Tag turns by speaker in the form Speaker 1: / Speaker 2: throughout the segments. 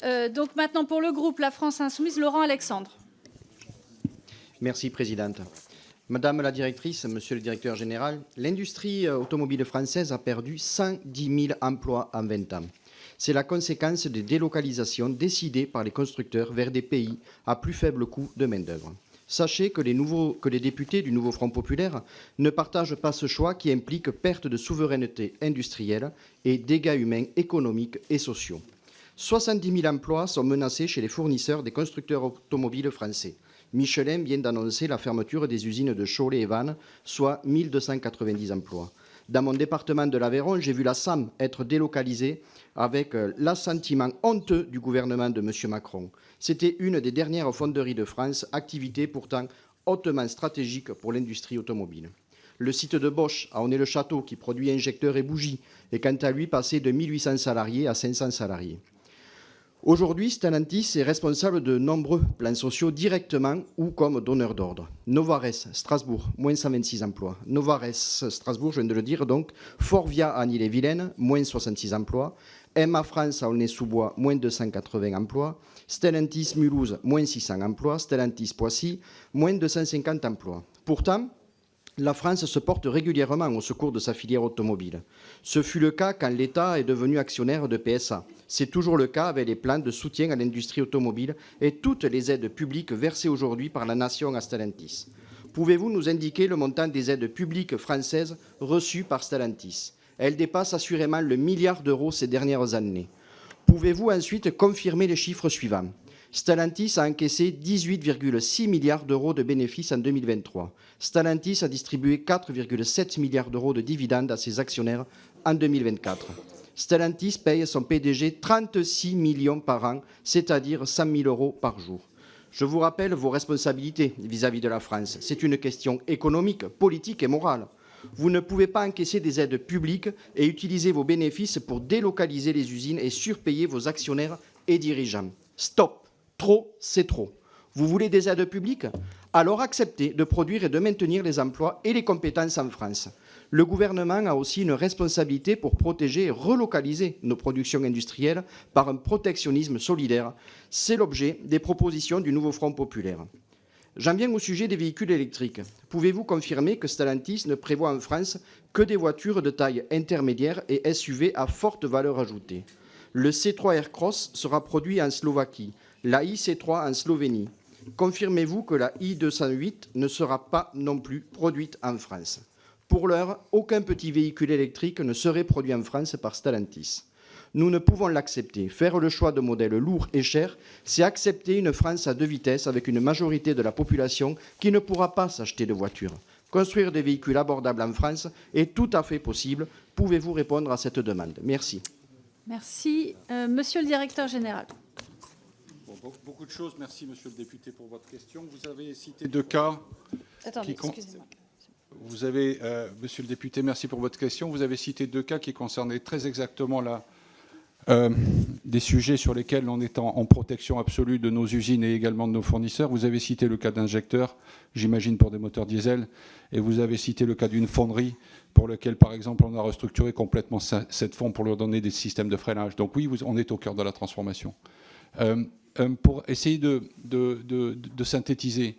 Speaker 1: Donc maintenant, pour le groupe La France Insoumise, Laurent Alexandre.
Speaker 2: Merci, Présidente. Madame la directrice, Monsieur le directeur général, l'industrie automobile française a perdu 110 000 emplois en 20 ans. C'est la conséquence des délocalisations décidées par les constructeurs vers des pays à plus faible coût de main-d'œuvre. Sachez que les députés du nouveau Front populaire ne partagent pas ce choix qui implique perte de souveraineté industrielle et dégâts humains, économiques et sociaux. 70 000 emplois sont menacés chez les fournisseurs des constructeurs automobiles français. Michelin vient d'annoncer la fermeture des usines de Cholet et Vannes, soit 1 290 emplois. Dans mon département de l'Aveyron, j'ai vu la SAM être délocalisée avec l'assentiment honteux du gouvernement de M. Macron. C'était une des dernières fonderies de France, activité pourtant hautement stratégique pour l'industrie automobile. Le site de Bosch à Onet-le-Château, qui produit injecteurs et bougies, est quant à lui passé de 1 800 salariés à 500 salariés. Aujourd'hui, Stellantis est responsable de nombreux plans sociaux directement ou comme donneur d'ordre. Novares, Strasbourg, moins 126 emplois. Novares, Strasbourg, je viens de le dire, donc. Forvia à Ille-et-Vilaine, moins 66 emplois. MA France à Aulnay-sous-Bois, moins 280 emplois. Stellantis Mulhouse, moins 600 emplois. Stellantis Poissy, moins 250 emplois. Pourtant, la France se porte régulièrement au secours de sa filière automobile. Ce fut le cas quand l'État est devenu actionnaire de PSA. C'est toujours le cas avec les plans de soutien à l'industrie automobile et toutes les aides publiques versées aujourd'hui par la nation à Stellantis. Pouvez-vous nous indiquer le montant des aides publiques françaises reçues par Stellantis? Elles dépassent assurément le milliard d'euros ces dernières années. Pouvez-vous ensuite confirmer les chiffres suivants? Stellantis a encaissé 18,6 milliards d'euros de bénéfices en 2023. Stellantis a distribué 4,7 milliards d'euros de dividendes à ses actionnaires en 2024. Stellantis paye son PDG 36 millions par an, c'est-à-dire 100 000 euros par jour. Je vous rappelle vos responsabilités vis-à-vis de la France. C'est une question économique, politique et morale. Vous ne pouvez pas encaisser des aides publiques et utiliser vos bénéfices pour délocaliser les usines et surpayer vos actionnaires et dirigeants. Stop! Trop, c'est trop. Vous voulez des aides publiques? Alors acceptez de produire et de maintenir les emplois et les compétences en France. Le gouvernement a aussi une responsabilité pour protéger et relocaliser nos productions industrielles par un protectionnisme solidaire. C'est l'objet des propositions du nouveau Front populaire. J'en viens au sujet des véhicules électriques. Pouvez-vous confirmer que Stellantis ne prévoit en France que des voitures de taille intermédiaire et SUV à forte valeur ajoutée? Le C3 Aircross sera produit en Slovaquie, la i-C3 en Slovénie. Confirmez-vous que la i208 ne sera pas non plus produite en France? Pour l'heure, aucun petit véhicule électrique ne serait produit en France par Stellantis. Nous ne pouvons l'accepter. Faire le choix de modèles lourds et chers, c'est accepter une France à 2 vitesses avec une majorité de la population qui ne pourra pas s'acheter de voiture. Construire des véhicules abordables en France est tout à fait possible. Pouvez-vous répondre à cette demande? Merci.
Speaker 1: Merci. Monsieur le directeur général.
Speaker 3: Beaucoup de choses. Merci, monsieur le député, pour votre question. Vous avez cité 2 cas.
Speaker 1: Attendez, excusez-moi.
Speaker 3: Vous avez, monsieur le député, merci pour votre question. Vous avez cité 2 cas qui concernaient très exactement des sujets sur lesquels on est en protection absolue de nos usines et également de nos fournisseurs. Vous avez cité le cas d'injecteurs, j'imagine pour des moteurs diesel, et vous avez cité le cas d'une fonderie pour lequel, par exemple, on a restructuré complètement cette fonte pour leur donner des systèmes de freinage. Donc oui, on est au cœur de la transformation. Pour essayer de synthétiser,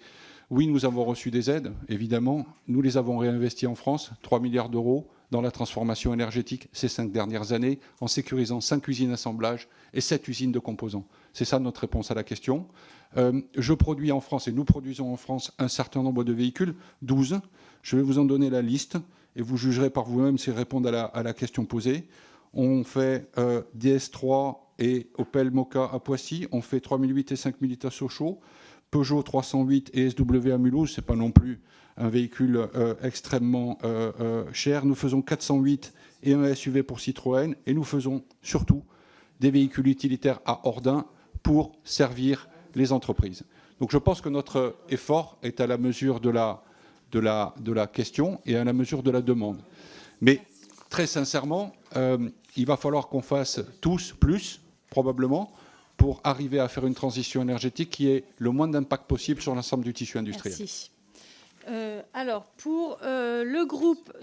Speaker 3: oui, nous avons reçu des aides, évidemment. Nous les avons réinvesties en France, 3 milliards d'euros dans la transformation énergétique ces 5 dernières années, en sécurisant 5 usines d'assemblage et 7 usines de composants. C'est ça notre réponse à la question. Je produis en France, et nous produisons en France, un certain nombre de véhicules, 12. Je vais vous en donner la liste, et vous jugerez par vous-même s'ils répondent à la question posée. On fait DS3 et Opel Mokka à Poissy. On fait 3008 et 5008 à Sochaux. Peugeot 308 et SW à Mulhouse, ce n'est pas non plus un véhicule extrêmement cher. Nous faisons 408 et un SUV pour Citroën. Et nous faisons surtout des véhicules utilitaires à Ordin pour servir les entreprises. Donc je pense que notre effort est à la mesure de la question et à la mesure de la demande. Mais très sincèrement, il va falloir qu'on fasse tous plus, probablement, pour arriver à faire une transition énergétique qui ait le moins d'impact possible sur l'ensemble du tissu industriel.
Speaker 1: Merci. Alors, pour le groupe